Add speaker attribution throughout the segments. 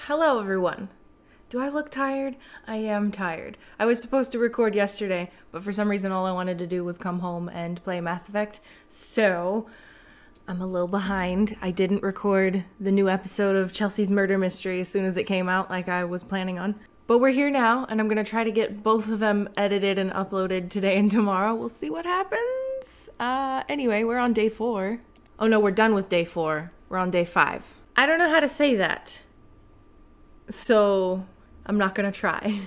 Speaker 1: Hello everyone. Do I look tired? I am tired. I was supposed to record yesterday, but for some reason all I wanted to do was come home and play Mass Effect, so I'm a little behind. I didn't record the new episode of Chelsea's Murder Mystery as soon as it came out like I was planning on. But we're here now, and I'm gonna try to get both of them edited and uploaded today and tomorrow. We'll see what happens. Anyway, we're on day 4. Oh no, we're done with day 4. We're on day 5. I don't know how to say that, so I'm not gonna try.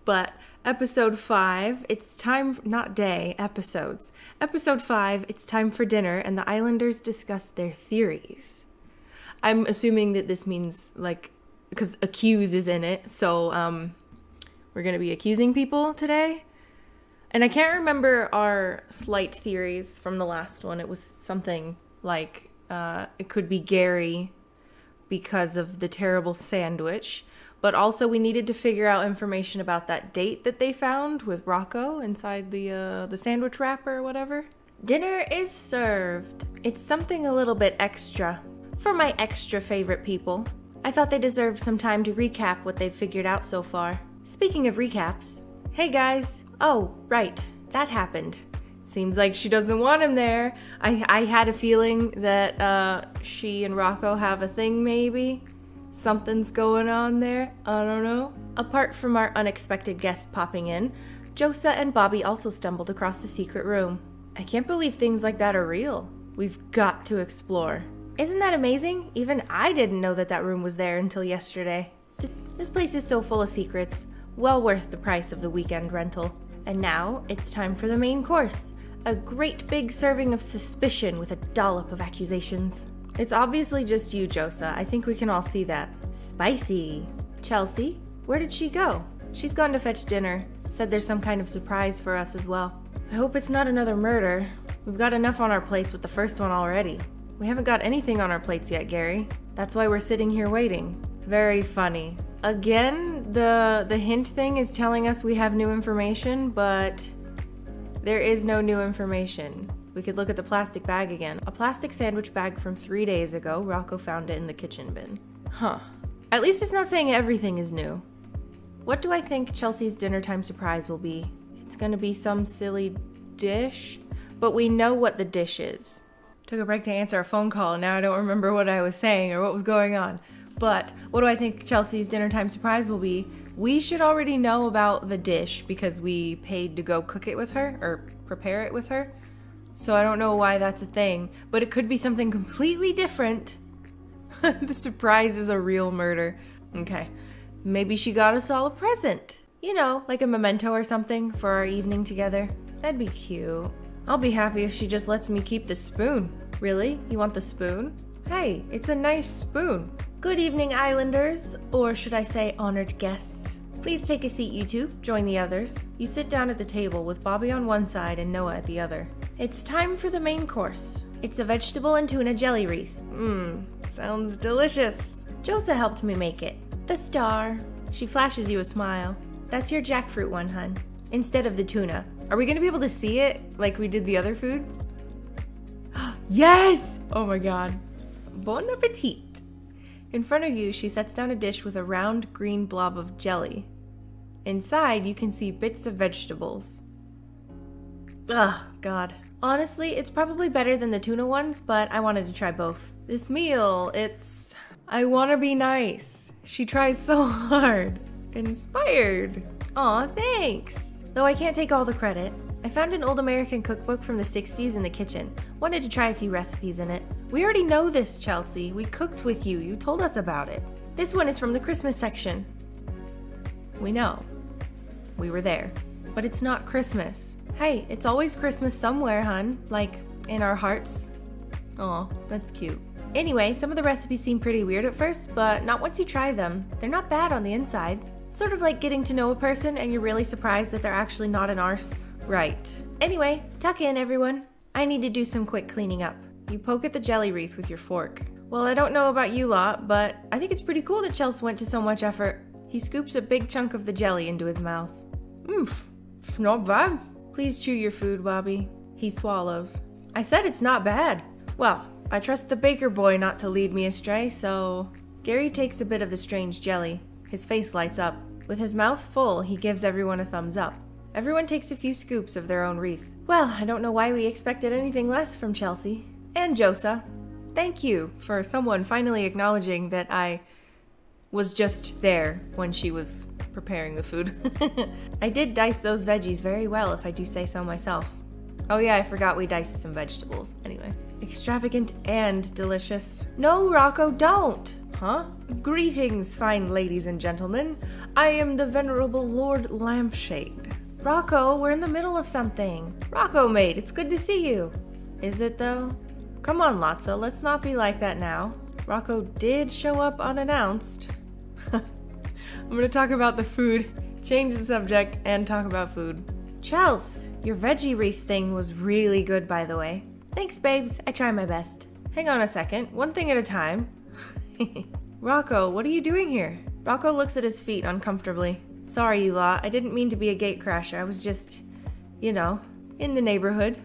Speaker 1: But episode 5, it's time, not day, episodes. Episode 5, it's time for dinner, and the Islanders discuss their theories. I'm assuming that this means, like, because accuse is in it, so we're gonna be accusing people today. And I can't remember our slight theories from the last one. It was something like it could be Gary because of the terrible sandwich, but also we needed to figure out information about that date that they found with Rocco inside the sandwich wrapper or whatever. Dinner is served. It's something a little bit extra for my extra favorite people. I thought they deserved some time to recap what they've figured out so far. Speaking of recaps, hey guys. Oh, right, that happened. Seems like she doesn't want him there. I had a feeling that she and Rocco have a thing maybe. Something's going on there, I don't know. Apart from our unexpected guest popping in, Josa and Bobby also stumbled across a secret room. I can't believe things like that are real. We've got to explore. Isn't that amazing? Even I didn't know that that room was there until yesterday. This place is so full of secrets, well worth the price of the weekend rental. And now it's time for the main course. A great big serving of suspicion with a dollop of accusations. It's obviously just you, Josa. I think we can all see that. Spicy. Chelsea, where did she go? She's gone to fetch dinner. Said there's some kind of surprise for us as well. I hope it's not another murder. We've got enough on our plates with the first one already. We haven't got anything on our plates yet, Gary. That's why we're sitting here waiting. Very funny. Again, the hint thing is telling us we have new information, but there is no new information. We could look at the plastic bag again. A plastic sandwich bag from 3 days ago. Rocco found it in the kitchen bin. Huh. At least it's not saying everything is new. What do I think Chelsea's dinner time surprise will be? It's gonna be some silly dish, but we know what the dish is. Took a break to answer a phone call, and now I don't remember what I was saying or what was going on. But what do I think Chelsea's dinner time surprise will be? We should already know about the dish because we paid to go cook it with her, or prepare it with her. So I don't know why that's a thing, but it could be something completely different. The surprise is a real murder. Okay, maybe she got us all a present. You know, like a memento or something for our evening together. That'd be cute. I'll be happy if she just lets me keep the spoon. Really? You want the spoon? Hey, it's a nice spoon. Good evening, Islanders, or should I say honored guests. Please take a seat, you two. Join the others. You sit down at the table with Bobby on one side and Noah at the other. It's time for the main course. It's a vegetable and tuna jelly wreath. Sounds delicious. Josa helped me make it. The star. She flashes you a smile. That's your jackfruit one, hun. Instead of the tuna. Are we gonna be able to see it like we did the other food? Yes! Oh my god. Bon appetit. In front of you, she sets down a dish with a round green blob of jelly. Inside, you can see bits of vegetables. Ugh, god. Honestly, it's probably better than the tuna ones, but I wanted to try both. This meal, I wanna be nice. She tries so hard. Inspired. Aw, thanks. Though I can't take all the credit. I found an old American cookbook from the 60s in the kitchen. Wanted to try a few recipes in it. We already know this, Chelsea. We cooked with you. You told us about it. This one is from the Christmas section. We know. We were there. But it's not Christmas. Hey, it's always Christmas somewhere, hun. Like, in our hearts. Aw, that's cute. Anyway, some of the recipes seem pretty weird at first, but not once you try them. They're not bad on the inside. Sort of like getting to know a person and you're really surprised that they're actually not an arse. Right. Anyway, tuck in, everyone. I need to do some quick cleaning up. You poke at the jelly wreath with your fork. Well, I don't know about you lot, but I think it's pretty cool that Chelsea went to so much effort. He scoops a big chunk of the jelly into his mouth. Not bad. Please chew your food, Bobby. He swallows. I said it's not bad. Well, I trust the baker boy not to lead me astray, so Gary takes a bit of the strange jelly. His face lights up. With his mouth full, he gives everyone a thumbs up. Everyone takes a few scoops of their own wreath. Well, I don't know why we expected anything less from Chelsea. And Josa. Thank you for someone finally acknowledging that I was just there when she was preparing the food. I did dice those veggies very well, if I do say so myself. Oh yeah, I forgot we diced some vegetables. Anyway. Extravagant and delicious. No, Rocco, don't! Huh? Greetings, fine ladies and gentlemen. I am the venerable Lord Lampshade. Rocco, we're in the middle of something. Rocco, mate, it's good to see you. Is it though? Come on, Lotsa, let's not be like that now. Rocco did show up unannounced. I'm gonna talk about the food, change the subject, and talk about food. Chels, your veggie wreath thing was really good, by the way. Thanks, babes. I try my best. Hang on a second. One thing at a time. Rocco, what are you doing here? Rocco looks at his feet uncomfortably. Sorry, you lot. I didn't mean to be a gatecrasher. I was just, you know, in the neighborhood.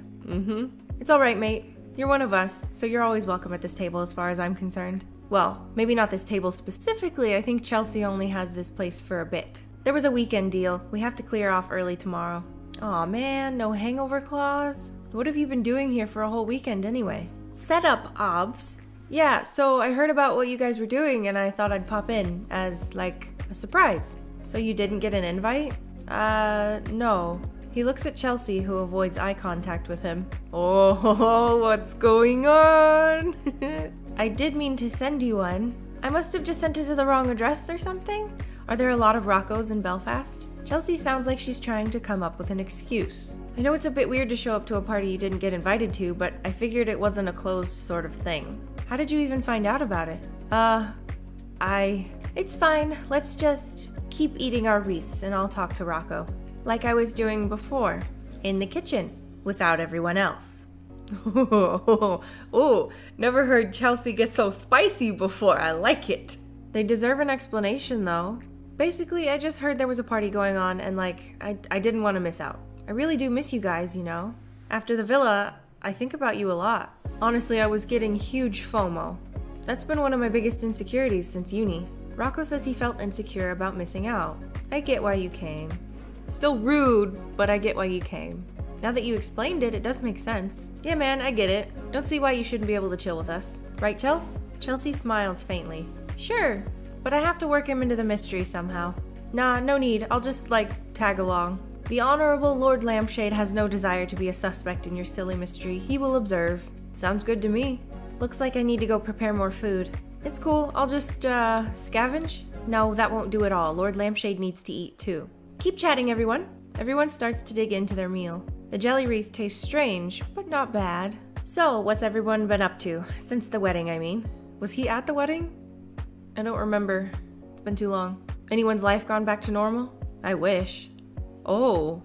Speaker 1: It's alright, mate. You're one of us, so you're always welcome at this table as far as I'm concerned. Well, maybe not this table specifically. I think Chelsea only has this place for a bit. There was a weekend deal. We have to clear off early tomorrow. Aw man, no hangover clause? What have you been doing here for a whole weekend anyway? Set up, obvs. Yeah, so I heard about what you guys were doing and I thought I'd pop in as, like, a surprise. So you didn't get an invite? No. He looks at Chelsea, who avoids eye contact with him. Oh, what's going on? I did mean to send you one. I must have just sent it to the wrong address or something? Are there a lot of Roccos in Belfast? Chelsea sounds like she's trying to come up with an excuse. I know it's a bit weird to show up to a party you didn't get invited to, but I figured it wasn't a closed sort of thing. How did you even find out about it? It's fine. Let's just keep eating our wreaths and I'll talk to Rocco. Like I was doing before. In the kitchen. Without everyone else. Oh, never heard Chelsea get so spicy before. I like it. They deserve an explanation though. Basically, I just heard there was a party going on and like, I didn't want to miss out. I really do miss you guys, you know? After the villa, I think about you a lot. Honestly, I was getting huge FOMO. That's been one of my biggest insecurities since uni. Rocco says he felt insecure about missing out. I get why you came. Still rude, but I get why you came. Now that you explained it, it does make sense. Yeah man, I get it. Don't see why you shouldn't be able to chill with us. Right, Chels? Chelsea smiles faintly. Sure, but I have to work him into the mystery somehow. Nah, no need. I'll just, like, tag along. The Honorable Lord Lampshade has no desire to be a suspect in your silly mystery. He will observe. Sounds good to me. Looks like I need to go prepare more food. It's cool. I'll just, scavenge? No, that won't do at all. Lord Lampshade needs to eat, too. Keep chatting, everyone. Everyone starts to dig into their meal. The jelly wreath tastes strange, but not bad. So, what's everyone been up to? Since the wedding, I mean. Was he at the wedding? I don't remember. It's been too long. Anyone's life gone back to normal? I wish. Oh,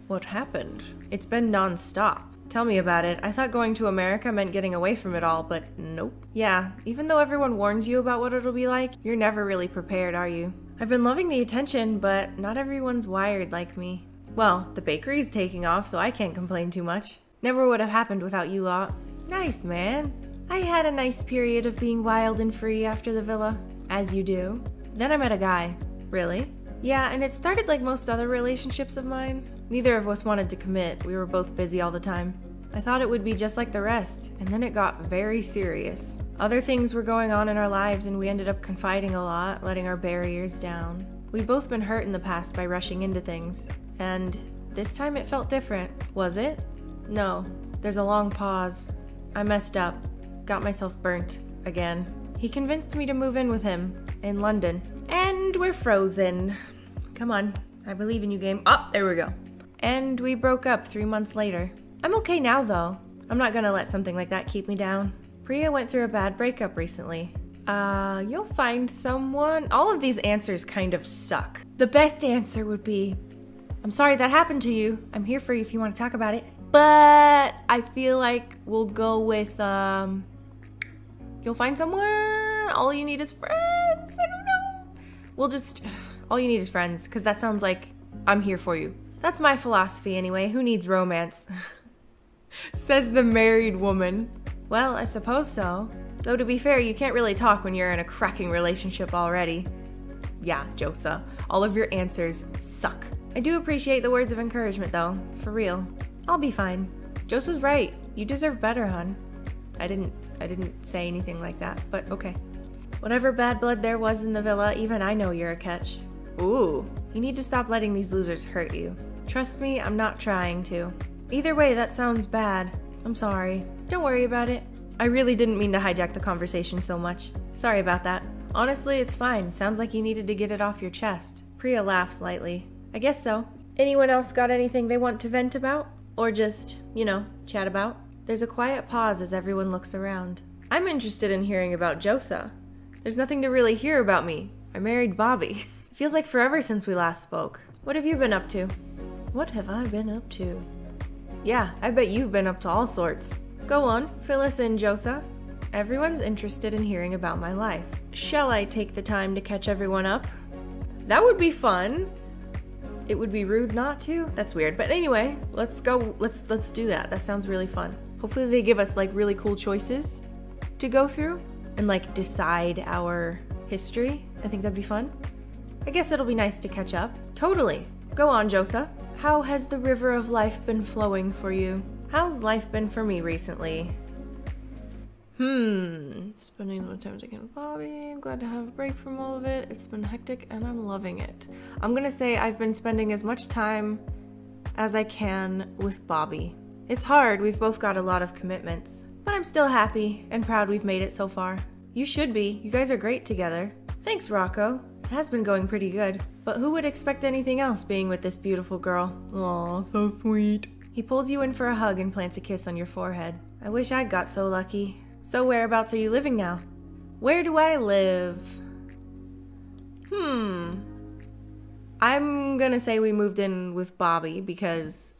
Speaker 1: what happened? It's been non-stop. Tell me about it. I thought going to America meant getting away from it all, but nope. Yeah, even though everyone warns you about what it'll be like, you're never really prepared, are you? I've been loving the attention, but not everyone's wired like me. Well, the bakery's taking off, so I can't complain too much. Never would have happened without you lot. Nice, man. I had a nice period of being wild and free after the villa. As you do. Then I met a guy. Really? Yeah, and it started like most other relationships of mine. Neither of us wanted to commit. We were both busy all the time. I thought it would be just like the rest, and then it got very serious. Other things were going on in our lives and we ended up confiding a lot, letting our barriers down. We'd both been hurt in the past by rushing into things. And this time it felt different. Was it? No. There's a long pause. I messed up. Got myself burnt. Again. He convinced me to move in with him. In London. And we're frozen. Come on. I believe in you, game. Oh, there we go. And we broke up 3 months later. I'm okay now, though. I'm not gonna let something like that keep me down. Priya went through a bad breakup recently. You'll find someone. All of these answers kind of suck. The best answer would be, I'm sorry that happened to you. I'm here for you if you want to talk about it. But I feel like we'll go with, you'll find someone. All you need is friends. I don't know. We'll just, all you need is friends, because that sounds like I'm here for you. That's my philosophy anyway. Who needs romance? Says the married woman. Well, I suppose so. Though to be fair, you can't really talk when you're in a cracking relationship already. Yeah, Josa, all of your answers suck. I do appreciate the words of encouragement though, for real. I'll be fine. Josa's right. You deserve better, hun. I didn't say anything like that, but okay. Whatever bad blood there was in the villa, even I know you're a catch. Ooh, you need to stop letting these losers hurt you. Trust me, I'm not trying to. Either way, that sounds bad. I'm sorry. Don't worry about it. I really didn't mean to hijack the conversation so much. Sorry about that. Honestly, it's fine. Sounds like you needed to get it off your chest. Priya laughs lightly. I guess so. Anyone else got anything they want to vent about? Or just, chat about? There's a quiet pause as everyone looks around. I'm interested in hearing about Josa. There's nothing to really hear about me. I married Bobby. It feels like forever since we last spoke. What have you been up to? What have I been up to? Yeah, I bet you've been up to all sorts. Go on, fill us in, Josa. Everyone's interested in hearing about my life. Shall I take the time to catch everyone up? That would be fun. It would be rude not to. That's weird. But anyway, let's go. Let's do that. That sounds really fun. Hopefully they give us like really cool choices to go through and like decide our history. I think that'd be fun. I guess it'll be nice to catch up. Totally. Go on, Josa. How has the river of life been flowing for you? How's life been for me recently? Spending more time taking with Bobby. I'm glad to have a break from all of it. It's been hectic and I'm loving it. I'm gonna say I've been spending as much time as I can with Bobby. It's hard, we've both got a lot of commitments. But I'm still happy and proud we've made it so far. You should be. You guys are great together. Thanks, Rocco. It has been going pretty good. But who would expect anything else being with this beautiful girl? Aw, so sweet. He pulls you in for a hug and plants a kiss on your forehead. I wish I'd got so lucky. So whereabouts are you living now? Where do I live? I'm gonna say we moved in with Bobby because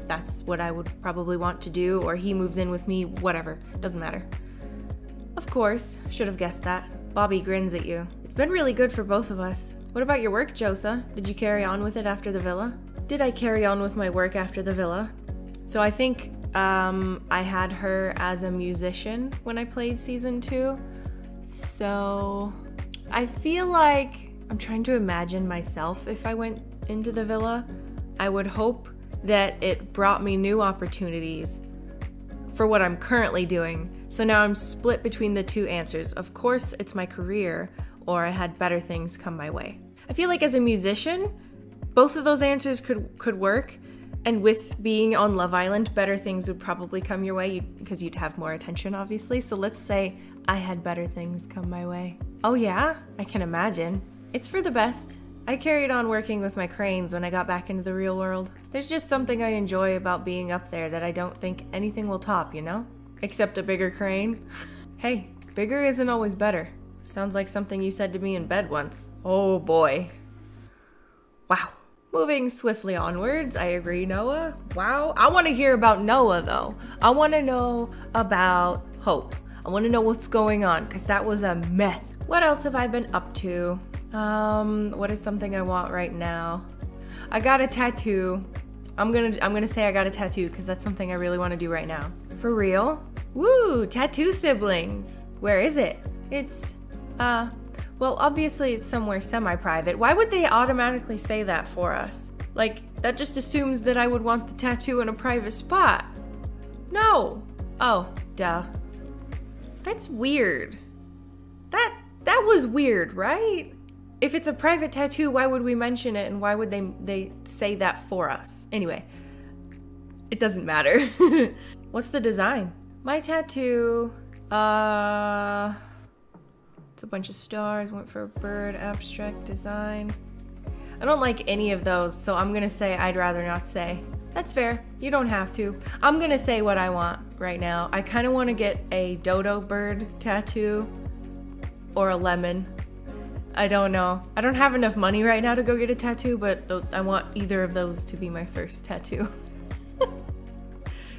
Speaker 1: that's what I would probably want to do, or he moves in with me, whatever, doesn't matter. Of course, should have guessed that. Bobby grins at you. It's been really good for both of us. What about your work, Josa? Did you carry on with it after the villa? Did I carry on with my work after the villa? So I think I had her as a musician when I played season 2. So I feel like I'm trying to imagine myself if I went into the villa. I would hope that it brought me new opportunities for what I'm currently doing. So now I'm split between the two answers. Of course, it's my career, or I had better things come my way. I feel like as a musician, both of those answers could work. And with being on Love Island, better things would probably come your way because you'd have more attention, obviously. So let's say I had better things come my way. Oh yeah? I can imagine. It's for the best. I carried on working with my cranes when I got back into the real world. There's just something I enjoy about being up there that I don't think anything will top, you know? Except a bigger crane. Hey, bigger isn't always better. Sounds like something you said to me in bed once. Oh boy. Wow. Moving swiftly onwards, I agree, Noah. Wow. I want to hear about Noah, though. I want to know about Hope. I want to know what's going on, because that was a mess. What else have I been up to? What is something I want right now? I got a tattoo. I'm gonna say I got a tattoo, because that's something I really want to do right now. For real? Woo! Tattoo siblings. Where is it? It's, well, obviously it's somewhere semi-private. Why would they automatically say that for us? Like, that just assumes that I would want the tattoo in a private spot. No. Oh, duh. That's weird. That was weird, right? If it's a private tattoo, why would we mention it and why would they say that for us? Anyway, it doesn't matter. What's the design? My tattoo, it's a bunch of stars, went for a bird, abstract design. I don't like any of those, so I'm gonna say I'd rather not say. That's fair, you don't have to. I'm gonna say what I want right now. I kinda wanna get a dodo bird tattoo or a lemon. I don't know. I don't have enough money right now to go get a tattoo, but I want either of those to be my first tattoo.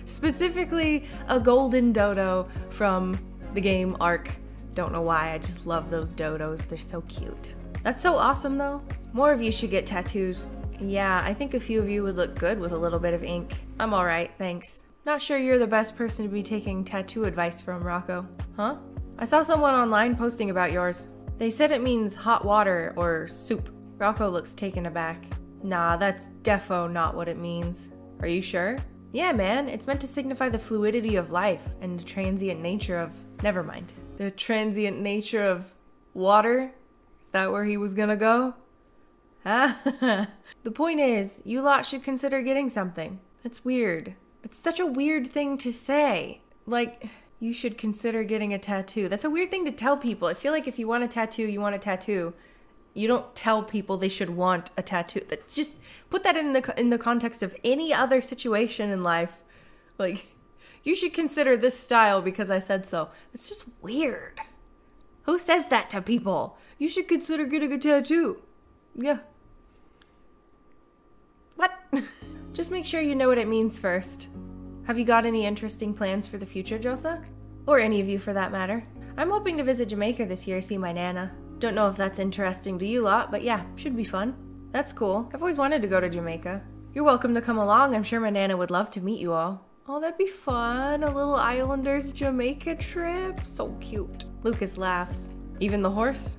Speaker 1: Specifically, a golden dodo from the game Ark. Don't know why, I just love those dodos. They're so cute. That's so awesome though. More of you should get tattoos. Yeah, I think a few of you would look good with a little bit of ink. I'm alright, thanks. Not sure you're the best person to be taking tattoo advice from, Rocco. Huh? I saw someone online posting about yours. They said it means hot water or soup. Rocco looks taken aback. Nah, that's defo not what it means. Are you sure? Yeah, man, it's meant to signify the fluidity of life and the transient nature of... Never mind. The transient nature of water? Is that where he was gonna go? Ah, the point is, you lot should consider getting something. That's weird. It's such a weird thing to say. Like, you should consider getting a tattoo. That's a weird thing to tell people. I feel like if you want a tattoo, you want a tattoo. You don't tell people they should want a tattoo. That's just, put that in the context of any other situation in life. Like, you should consider this style because I said so. It's just weird. Who says that to people? You should consider getting a tattoo. Yeah. What? Just make sure you know what it means first. Have you got any interesting plans for the future, Josa? Or any of you for that matter? I'm hoping to visit Jamaica this year, see my Nana. Don't know if that's interesting to you lot, but yeah, should be fun. That's cool. I've always wanted to go to Jamaica. You're welcome to come along. I'm sure my Nana would love to meet you all. Oh, that'd be fun. A little Islanders Jamaica trip. So cute. Lucas laughs. Even the horse?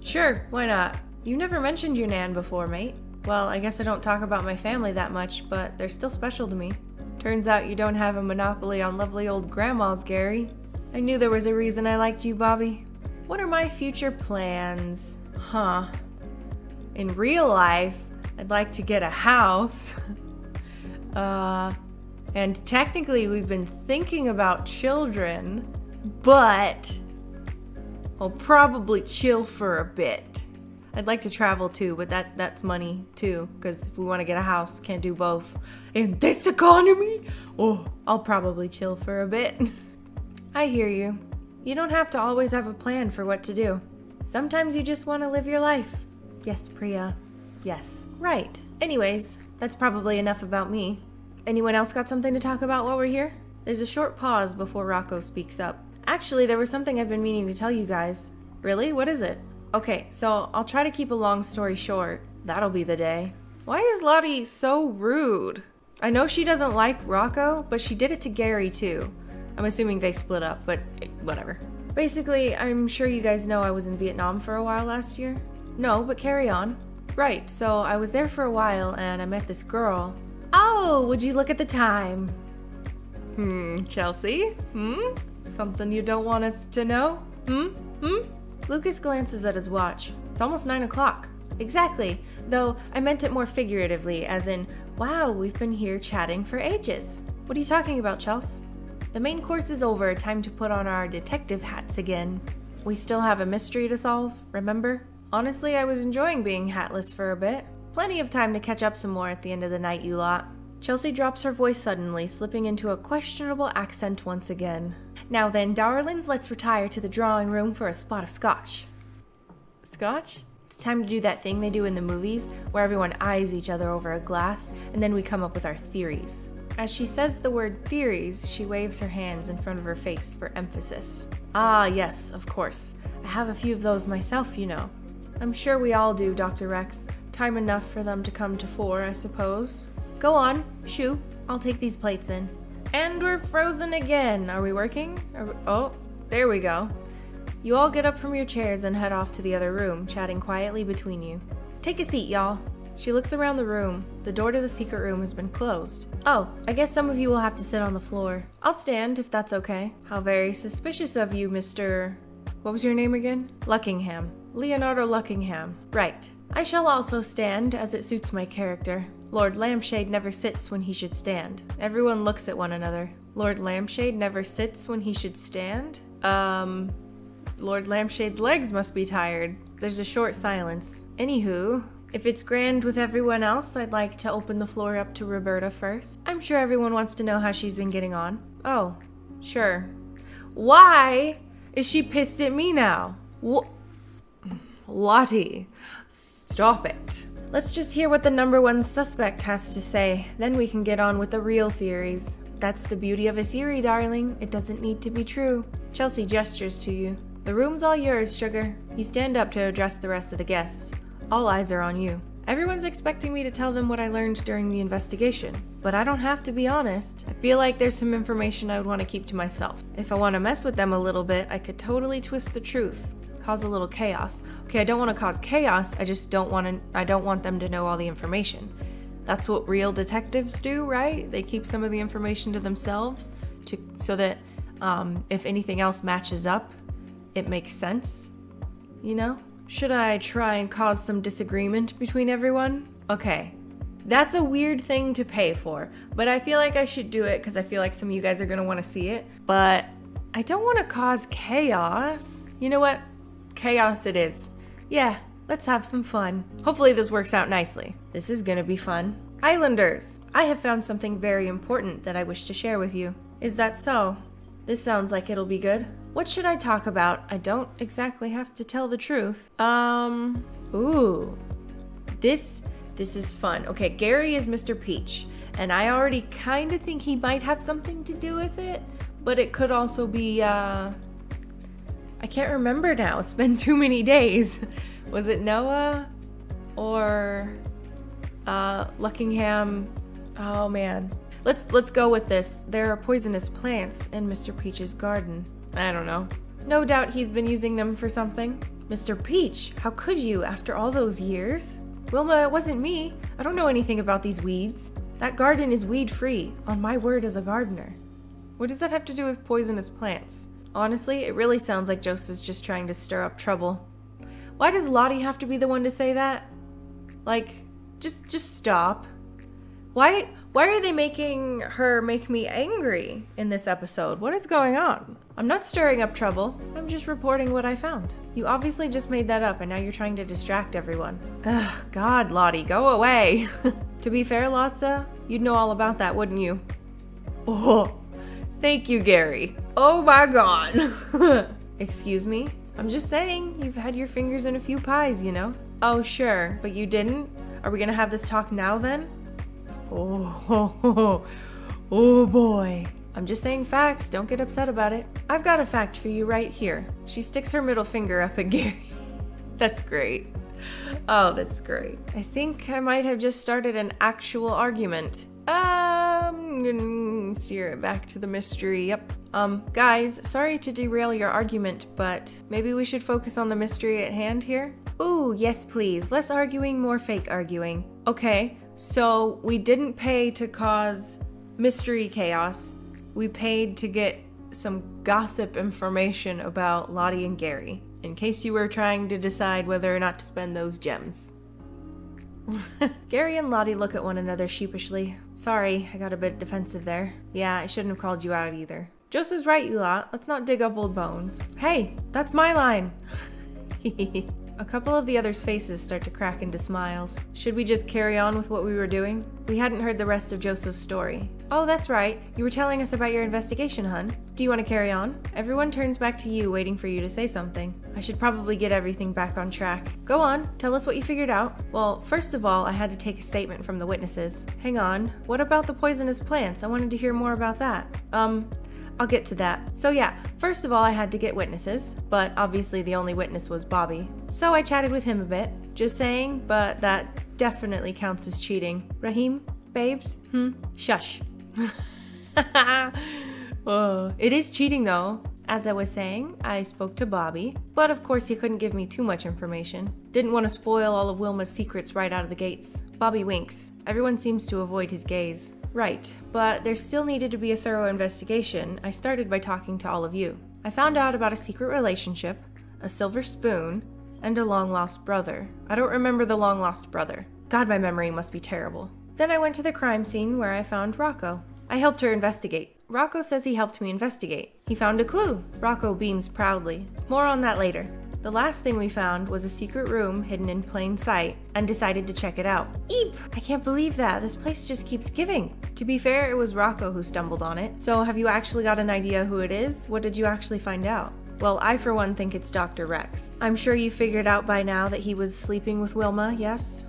Speaker 1: Sure, why not? You never mentioned your Nan before, mate. Well, I guess I don't talk about my family that much, but they're still special to me. Turns out you don't have a monopoly on lovely old grandmas, Gary. I knew there was a reason I liked you, Bobby. What are my future plans? Huh. In real life, I'd like to get a house. And technically we've been thinking about children, but I'll probably chill for a bit. I'd like to travel too, but that's money too, because if we want to get a house, can't do both. In this economy? Oh, I'll probably chill for a bit. I hear you. You don't have to always have a plan for what to do. Sometimes you just want to live your life. Yes, Priya. Yes. Right. Anyways, that's probably enough about me. Anyone else got something to talk about while we're here? There's a short pause before Rocco speaks up. Actually, there was something I've been meaning to tell you guys. Really? What is it? Okay, so I'll try to keep a long story short. That'll be the day. Why is Lottie so rude? I know she doesn't like Rocco, but she did it to Gary too. I'm assuming they split up, but whatever. Basically, I'm sure you guys know I was in Vietnam for a while last year. No, but carry on. Right, so I was there for a while and I met this girl. Oh, would you look at the time? Chelsea? Something you don't want us to know? Lucas glances at his watch. It's almost 9 o'clock. Exactly, though I meant it more figuratively, as in, wow, we've been here chatting for ages. What are you talking about, Chels? The main course is over, time to put on our detective hats again. We still have a mystery to solve, remember? Honestly, I was enjoying being hatless for a bit. Plenty of time to catch up some more at the end of the night, you lot. Chelsea drops her voice suddenly, slipping into a questionable accent once again. Now then, darlings, let's retire to the drawing room for a spot of scotch. Scotch? It's time to do that thing they do in the movies, where everyone eyes each other over a glass, and then we come up with our theories. As she says the word theories, she waves her hands in front of her face for emphasis. Ah, yes, of course. I have a few of those myself, you know. I'm sure we all do, Dr. Rex. Time enough for them to come to fore, I suppose. Go on, shoo. I'll take these plates in. And we're frozen again. Are we working? Oh, there we go. You all get up from your chairs and head off to the other room, chatting quietly between you. Take a seat, y'all. She looks around the room. The door to the secret room has been closed. Oh, I guess some of you will have to sit on the floor. I'll stand, if that's okay. How very suspicious of you, Mr. What was your name again? Luckingham. Leonardo Luckingham. Right. I shall also stand, as it suits my character. Lord Lampshade never sits when he should stand. Everyone looks at one another. Lord Lampshade never sits when he should stand? Lord Lampshade's legs must be tired. There's a short silence. Anywho, if it's grand with everyone else, I'd like to open the floor up to Roberta first. I'm sure everyone wants to know how she's been getting on. Oh, sure. Why is she pissed at me now? Lottie, stop it. Let's just hear what the #1 suspect has to say, then we can get on with the real theories. That's the beauty of a theory, darling. It doesn't need to be true. Chelsea gestures to you. The room's all yours, sugar. You stand up to address the rest of the guests. All eyes are on you. Everyone's expecting me to tell them what I learned during the investigation, but I don't have to be honest. I feel like there's some information I would want to keep to myself. If I want to mess with them a little bit, I could totally twist the truth, cause a little chaos. Okay, I don't want to cause chaos, I don't want them to know all the information. That's what real detectives do, right? They keep some of the information to themselves so that if anything else matches up, it makes sense, you know? Should I try and cause some disagreement between everyone? Okay, that's a weird thing to pay for, but I feel like I should do it because I feel like some of you guys are going to want to see it, but I don't want to cause chaos. You know what? Chaos it is. Yeah, let's have some fun. Hopefully this works out nicely. This is going to be fun. Islanders, I have found something very important that I wish to share with you. Is that so? This sounds like it'll be good. What should I talk about? I don't exactly have to tell the truth. Ooh. This is fun. Okay, Gary is Mr. Peach, and I already kind of think he might have something to do with it, but it could also be, I can't remember now. It's been too many days. Was it Noah or Luckingham? Oh man. Let's go with this. There are poisonous plants in Mr. Peach's garden. I don't know. No doubt he's been using them for something. Mr. Peach, how could you after all those years? Wilma, it wasn't me. I don't know anything about these weeds. That garden is weed-free, on my word as a gardener. What does that have to do with poisonous plants? Honestly, it really sounds like Joseph's just trying to stir up trouble. Why does Lottie have to be the one to say that? Like, just stop. Why are they making her make me angry in this episode? What is going on? I'm not stirring up trouble. I'm just reporting what I found. You obviously just made that up and now you're trying to distract everyone. Ugh, God, Lottie, go away. To be fair, Lotsa, you'd know all about that, wouldn't you? Oh, thank you, Gary. Oh my God. Excuse me? I'm just saying, you've had your fingers in a few pies, you know? Oh, sure, but you didn't? Are we gonna have this talk now then? Oh boy. I'm just saying facts, don't get upset about it. I've got a fact for you right here. She sticks her middle finger up at Gary. That's great. Oh, that's great. I think I might have just started an actual argument. I'm gonna steer it back to the mystery, yep. Guys, sorry to derail your argument, but maybe we should focus on the mystery at hand here? Ooh, yes please, less arguing, more fake arguing. Okay, so we didn't pay to cause mystery chaos. We paid to get some gossip information about Lottie and Gary, in case you were trying to decide whether or not to spend those gems. Gary and Lottie look at one another sheepishly. Sorry, I got a bit defensive there. Yeah, I shouldn't have called you out either. Joseph's right, you lot. Let's not dig up old bones. Hey, that's my line. A couple of the others' faces start to crack into smiles. Should we just carry on with what we were doing? We hadn't heard the rest of Joseph's story. Oh, that's right. You were telling us about your investigation, hun. Do you want to carry on? Everyone turns back to you, waiting for you to say something. I should probably get everything back on track. Go on, tell us what you figured out. Well, first of all, I had to take a statement from the witnesses. Hang on, what about the poisonous plants? I wanted to hear more about that. I'll get to that. So yeah, first of all, I had to get witnesses, but obviously the only witness was Bobby. So I chatted with him a bit. Just saying, but that definitely counts as cheating. Raheem? Babes? Shush. Whoa. It is cheating though. As I was saying, I spoke to Bobby, but of course he couldn't give me too much information. Didn't want to spoil all of Wilma's secrets right out of the gates. Bobby winks. Everyone seems to avoid his gaze. Right, but there still needed to be a thorough investigation. I started by talking to all of you. I found out about a secret relationship, a silver spoon, and a long-lost brother. I don't remember the long-lost brother. God, my memory must be terrible. Then I went to the crime scene where I found Rocco. I helped her investigate. Rocco says he helped me investigate. He found a clue. Rocco beams proudly. More on that later. The last thing we found was a secret room hidden in plain sight, and decided to check it out. Eep! I can't believe that. This place just keeps giving. To be fair, it was Rocco who stumbled on it. So have you actually got an idea who it is? What did you actually find out? Well, I for one think it's Dr. Rex. I'm sure you figured out by now that he was sleeping with Wilma, yes?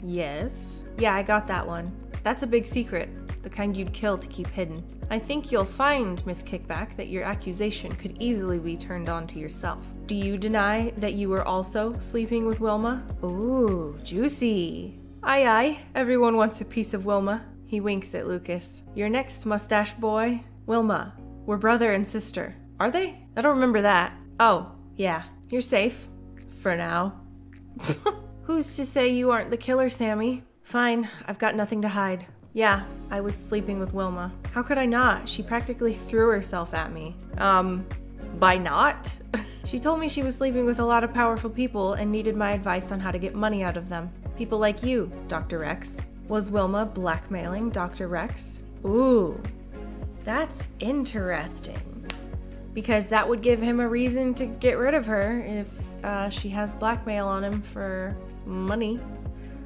Speaker 1: Yes? Yeah, I got that one. That's a big secret. The kind you'd kill to keep hidden. I think you'll find, Miss Kickback, that your accusation could easily be turned on to yourself. Do you deny that you were also sleeping with Wilma? Ooh, juicy. Aye aye, everyone wants a piece of Wilma. He winks at Lucas. Your next mustache boy, Wilma. We're brother and sister. Are they? I don't remember that. Oh, yeah. You're safe. For now. Who's to say you aren't the killer, Sammy? Fine, I've got nothing to hide. Yeah, I was sleeping with Wilma. How could I not? She practically threw herself at me. By not? She told me she was sleeping with a lot of powerful people and needed my advice on how to get money out of them. People like you, Dr. Rex. Was Wilma blackmailing Dr. Rex? Ooh, that's interesting. Because that would give him a reason to get rid of her if she has blackmail on him for money.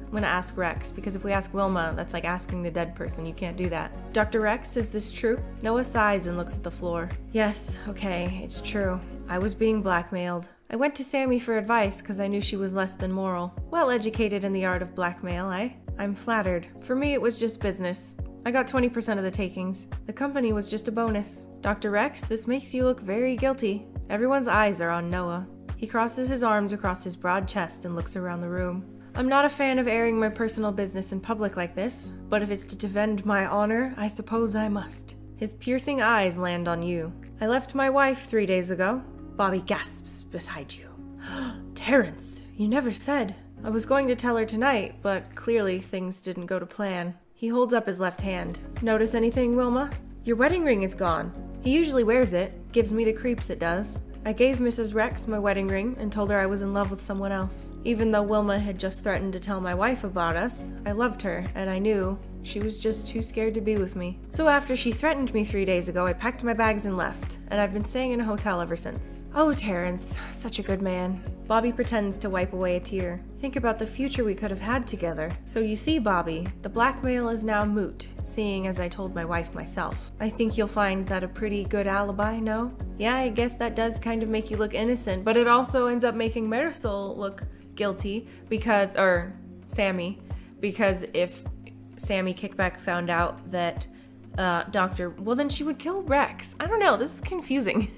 Speaker 1: I'm gonna ask Rex, because if we ask Wilma, that's like asking the dead person. You can't do that. Dr. Rex, is this true? Noah sighs and looks at the floor. Yes, okay, it's true. I was being blackmailed. I went to Sammy for advice because I knew she was less than moral. Well educated in the art of blackmail, eh? I'm flattered. For me, it was just business. I got 20% of the takings. The company was just a bonus. Dr. Rex, this makes you look very guilty. Everyone's eyes are on Noah. He crosses his arms across his broad chest and looks around the room. I'm not a fan of airing my personal business in public like this, but if it's to defend my honor, I suppose I must. His piercing eyes land on you. I left my wife 3 days ago. Bobby gasps beside you. Terrence, you never said. I was going to tell her tonight, but clearly things didn't go to plan. He holds up his left hand. Notice anything, Wilma? Your wedding ring is gone. He usually wears it. Gives me the creeps, it does. I gave Mrs. Rex my wedding ring and told her I was in love with someone else. Even though Wilma had just threatened to tell my wife about us, I loved her, and I knew she was just too scared to be with me. So after she threatened me 3 days ago, I packed my bags and left, and I've been staying in a hotel ever since. Oh, Terrence, such a good man. Bobby pretends to wipe away a tear. Think about the future we could have had together. So you see, Bobby, the blackmail is now moot, seeing as I told my wife myself. I think you'll find that a pretty good alibi, no? Yeah, I guess that does kind of make you look innocent, but it also ends up making Marisol look guilty because, or Sammy, because if Sammy Kickback found out that well then she would kill Rex. I don't know, this is confusing.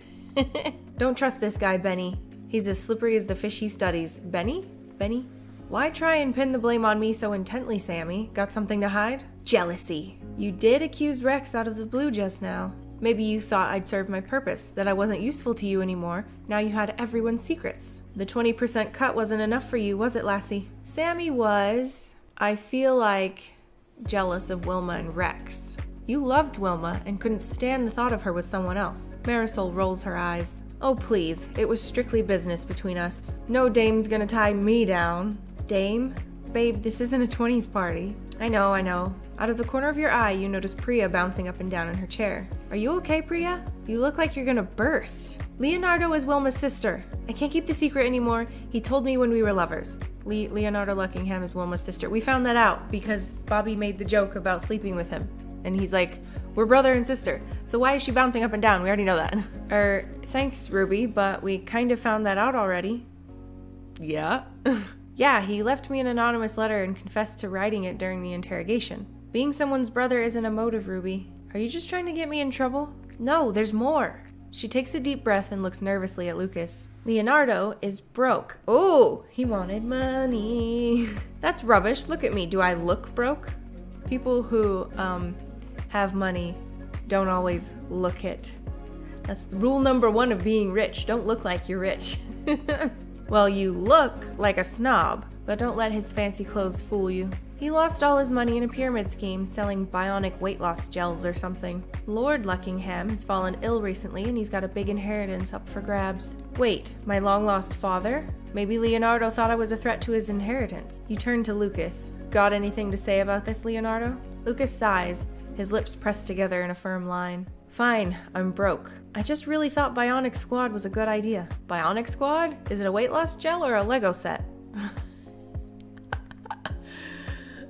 Speaker 1: Don't trust this guy, Benny. He's as slippery as the fish he studies. Benny? Benny? Why try and pin the blame on me so intently, Sammy? Got something to hide? Jealousy. You did accuse Rex out of the blue just now. Maybe you thought I'd served my purpose, that I wasn't useful to you anymore. Now you had everyone's secrets. The 20% cut wasn't enough for you, was it, Lassie? Sammy was, I feel like, jealous of Wilma and Rex. You loved Wilma and couldn't stand the thought of her with someone else. Marisol rolls her eyes. Oh please, it was strictly business between us. No dame's gonna tie me down. Dame? Babe, this isn't a 20s party. I know, I know. Out of the corner of your eye, you notice Priya bouncing up and down in her chair. Are you okay, Priya? You look like you're gonna burst. Leonardo is Wilma's sister. I can't keep the secret anymore. He told me when we were lovers. Leonardo Luckingham is Wilma's sister. We found that out because Bobby made the joke about sleeping with him. And he's like, we're brother and sister. So why is she bouncing up and down? We already know that. Thanks, Ruby, but we kind of found that out already. Yeah? Yeah, he left me an anonymous letter and confessed to writing it during the interrogation. Being someone's brother isn't a motive, Ruby. Are you just trying to get me in trouble? No, there's more. She takes a deep breath and looks nervously at Lucas. Leonardo is broke. Oh, he wanted money. That's rubbish. Look at me. Do I look broke? People who, have money don't always look it. That's rule number 1 of being rich. Don't look like you're rich. Well, you look like a snob, but don't let his fancy clothes fool you. He lost all his money in a pyramid scheme selling bionic weight loss gels or something. Lord Luckingham has fallen ill recently and he's got a big inheritance up for grabs. Wait, my long-lost father? Maybe Leonardo thought I was a threat to his inheritance. You turn to Lucas. Got anything to say about this, Leonardo? Lucas sighs, his lips pressed together in a firm line. Fine, I'm broke. I just really thought Bionic Squad was a good idea. Bionic Squad? Is it a weight loss gel or a Lego set?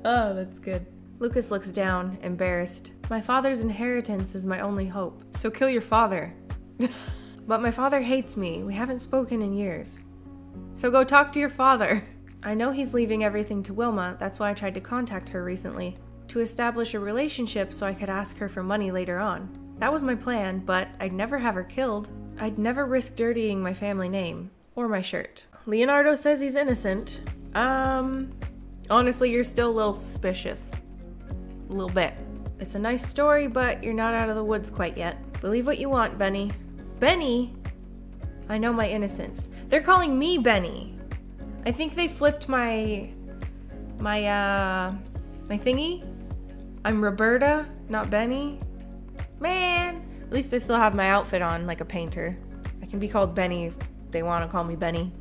Speaker 1: Oh, that's good. Lucas looks down, embarrassed. My father's inheritance is my only hope. So kill your father. But my father hates me. We haven't spoken in years. So go talk to your father. I know he's leaving everything to Wilma. That's why I tried to contact her recently. To establish a relationship so I could ask her for money later on. That was my plan, but I'd never have her killed. I'd never risk dirtying my family name. Or my shirt. Leonardo says he's innocent. Honestly, you're still a little suspicious. A little bit. It's a nice story, but you're not out of the woods quite yet. Believe what you want, Benny. Benny? I know my innocence. They're calling me Benny. I think they flipped my thingy. I'm Roberta, not Benny. Man, at least I still have my outfit on like a painter. I can be called Benny if they want to call me Benny.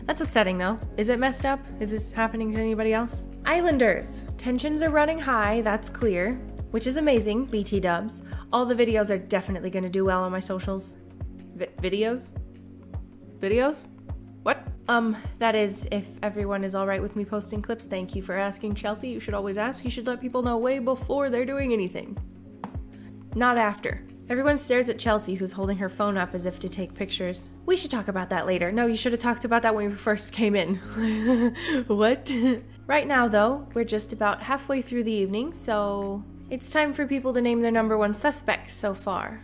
Speaker 1: That's upsetting though. Is it messed up? Is this happening to anybody else? Islanders. Tensions are running high, that's clear. Which is amazing, BT dubs. All the videos are definitely gonna do well on my socials. Videos? Videos? What? That is, if everyone is alright with me posting clips, thank you for asking, Chelsea. You should always ask. You should let people know way before they're doing anything. Not after. Everyone stares at Chelsea, who's holding her phone up as if to take pictures. We should talk about that later. No, you should have talked about that when we first came in. What? Right now, though, we're just about halfway through the evening, so it's time for people to name their #1 suspects so far.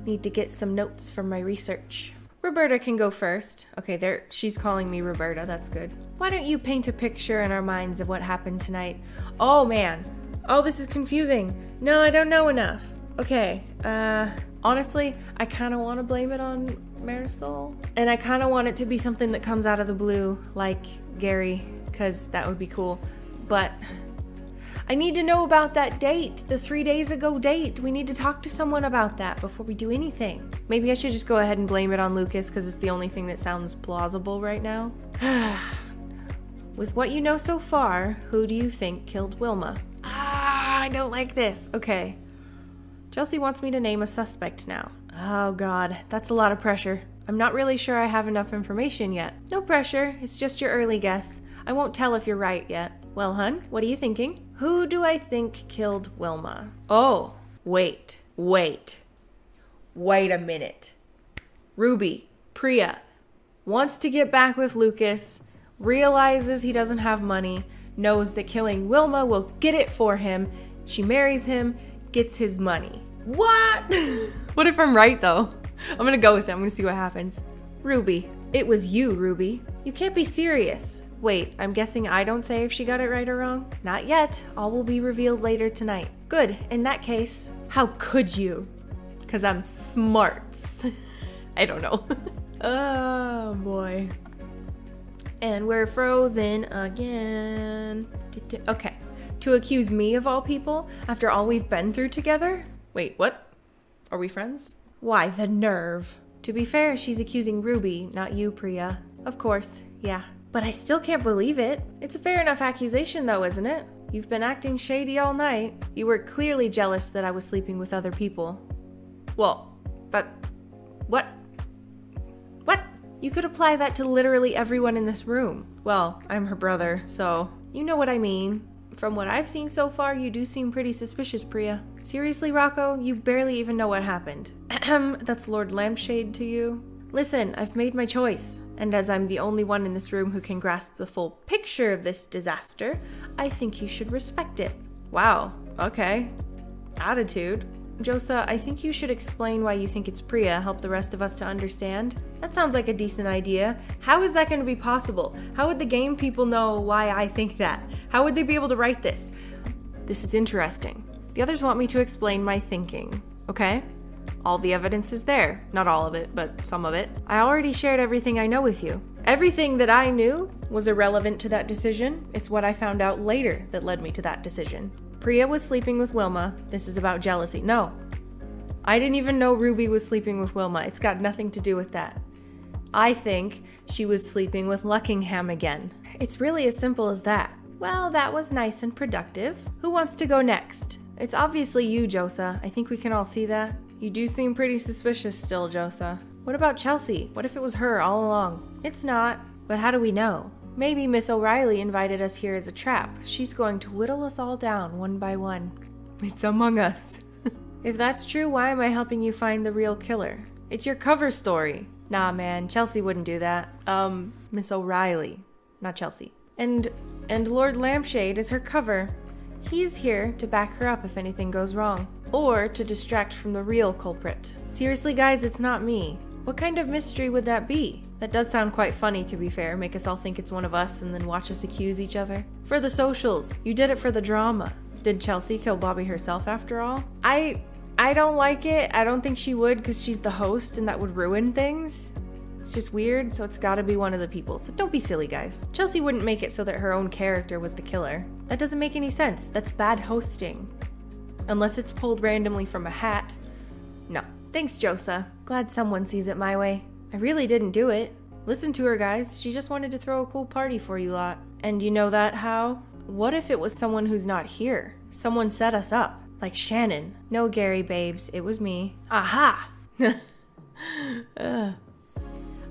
Speaker 1: Need to get some notes from my research. Roberta can go first. Okay, there, she's calling me Roberta, that's good. Why don't you paint a picture in our minds of what happened tonight? Oh man, oh this is confusing. No, I don't know enough. Okay, honestly, I kind of want to blame it on Marisol. And I kind of want it to be something that comes out of the blue, like Gary, because that would be cool. But I need to know about that date, the 3 days ago date. We need to talk to someone about that before we do anything. Maybe I should just go ahead and blame it on Lucas because it's the only thing that sounds plausible right now. With what you know so far, who do you think killed Wilma? I don't like this. Okay. Chelsea wants me to name a suspect now. Oh god, that's a lot of pressure. I'm not really sure I have enough information yet. No pressure, it's just your early guess. I won't tell if you're right yet. Well, hun, what are you thinking? Who do I think killed Wilma? Oh, wait a minute. Ruby, Priya, wants to get back with Lucas, realizes he doesn't have money, knows that killing Wilma will get it for him. She marries him, gets his money. What? What if I'm right though? I'm gonna go with it. I'm gonna see what happens. Ruby. It was you, Ruby. You can't be serious. Wait, I'm guessing I don't say if she got it right or wrong? Not yet. All will be revealed later tonight. Good. In that case, how could you? Because I'm smart. I don't know. Oh boy. And we're frozen again. Okay. To accuse me of all people after all we've been through together? Wait, what? Are we friends? Why, the nerve. To be fair, she's accusing Ruby, not you, Priya. Of course, yeah. But I still can't believe it. It's a fair enough accusation though, isn't it? You've been acting shady all night. You were clearly jealous that I was sleeping with other people. Well, but... What? What? You could apply that to literally everyone in this room. Well, I'm her brother, so... You know what I mean. From what I've seen so far, you do seem pretty suspicious, Priya. Seriously, Rocco? You barely even know what happened. That's Lord Lampshade to you? Listen, I've made my choice. And as I'm the only one in this room who can grasp the full picture of this disaster, I think you should respect it. Wow, okay. Attitude. Josa, I think you should explain why you think it's Priya, help the rest of us to understand. That sounds like a decent idea. How is that going to be possible? How would the game people know why I think that? How would they be able to write this? This is interesting. The others want me to explain my thinking, okay? All the evidence is there. Not all of it, but some of it. I already shared everything I know with you. Everything that I knew was irrelevant to that decision. It's what I found out later that led me to that decision. Priya was sleeping with Wilma. This is about jealousy. No. I didn't even know Ruby was sleeping with Wilma. It's got nothing to do with that. I think she was sleeping with Luckingham again. It's really as simple as that. Well, that was nice and productive. Who wants to go next? It's obviously you, Josa. I think we can all see that. You do seem pretty suspicious still, Josa. What about Chelsea? What if it was her all along? It's not, but how do we know? Maybe Miss O'Reilly invited us here as a trap. She's going to whittle us all down one by one. It's Among Us. If that's true, why am I helping you find the real killer? It's your cover story. Nah, man, Chelsea wouldn't do that. Miss O'Reilly, not Chelsea. And Lord Lampshade is her cover. He's here to back her up if anything goes wrong. Or to distract from the real culprit. Seriously, guys, it's not me. What kind of mystery would that be? That does sound quite funny, to be fair. Make us all think it's one of us and then watch us accuse each other. For the socials. You did it for the drama. Did Chelsea kill Bobby herself after all? I don't like it. I don't think she would because she's the host and that would ruin things. It's just weird, so it's gotta be one of the people. So don't be silly, guys. Chelsea wouldn't make it so that her own character was the killer. That doesn't make any sense. That's bad hosting. Unless it's pulled randomly from a hat. No. Thanks, Josa. Glad someone sees it my way. I really didn't do it. Listen to her, guys. She just wanted to throw a cool party for you lot. And you know that how? What if it was someone who's not here? Someone set us up. Like Shannon. No, Gary, babes. It was me. Aha!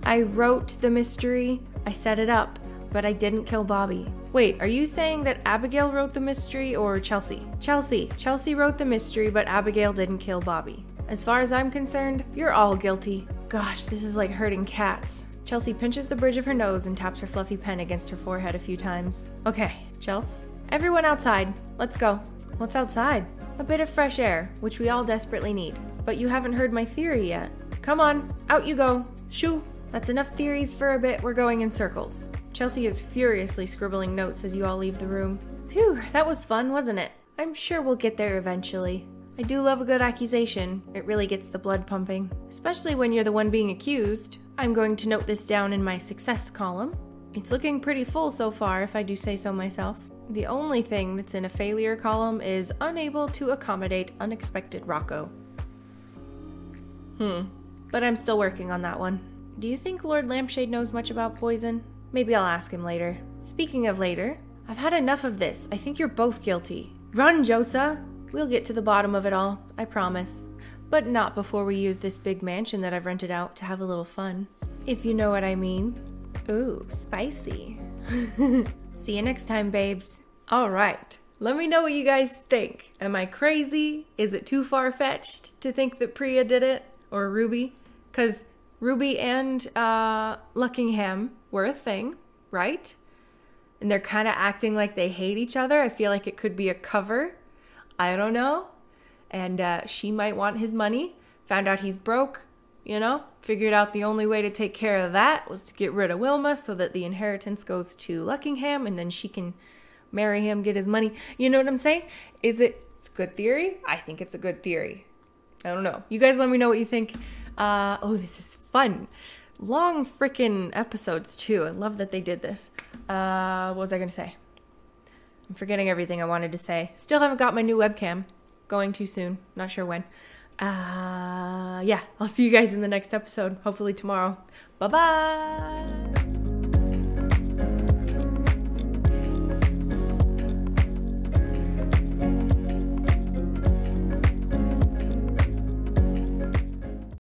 Speaker 1: I wrote the mystery. I set it up. But I didn't kill Bobby. Wait, are you saying that Abigail wrote the mystery or Chelsea? Chelsea. Chelsea wrote the mystery, but Abigail didn't kill Bobby. As far as I'm concerned, you're all guilty. Gosh, this is like herding cats. Chelsea pinches the bridge of her nose and taps her fluffy pen against her forehead a few times. Okay, Chels. Everyone outside. Let's go. What's outside? A bit of fresh air, which we all desperately need. But you haven't heard my theory yet. Come on, out you go. Shoo! That's enough theories for a bit. We're going in circles. Chelsea is furiously scribbling notes as you all leave the room. Phew, that was fun, wasn't it? I'm sure we'll get there eventually. I do love a good accusation. It really gets the blood pumping. Especially when you're the one being accused. I'm going to note this down in my success column. It's looking pretty full so far, if I do say so myself. The only thing that's in a failure column is unable to accommodate unexpected Rocco. But I'm still working on that one. Do you think Lord Lampshade knows much about poison? Maybe I'll ask him later. Speaking of later, I've had enough of this. I think you're both guilty. Run, Josa! We'll get to the bottom of it all, I promise. But not before we use this big mansion that I've rented out to have a little fun. If you know what I mean. Ooh, spicy. See you next time, babes. Alright, let me know what you guys think. Am I crazy? Is it too far-fetched to think that Priya did it? Or Ruby? Because Ruby and Luckingham were a thing, right? And they're kind of acting like they hate each other. I feel like it could be a cover. I don't know. And she might want his money. Found out he's broke, you know? Figured out the only way to take care of that was to get rid of Wilma so that the inheritance goes to Luckingham and then she can marry him, get his money. You know what I'm saying? It's a good theory? I think it's a good theory. I don't know. You guys let me know what you think. Oh, this is fun. Long freaking episodes too. I love that they did this. What was I going to say? I'm forgetting everything I wanted to say. Still haven't got my new webcam. Going too soon. Not sure when. Yeah, I'll see you guys in the next episode. Hopefully tomorrow. Bye-bye.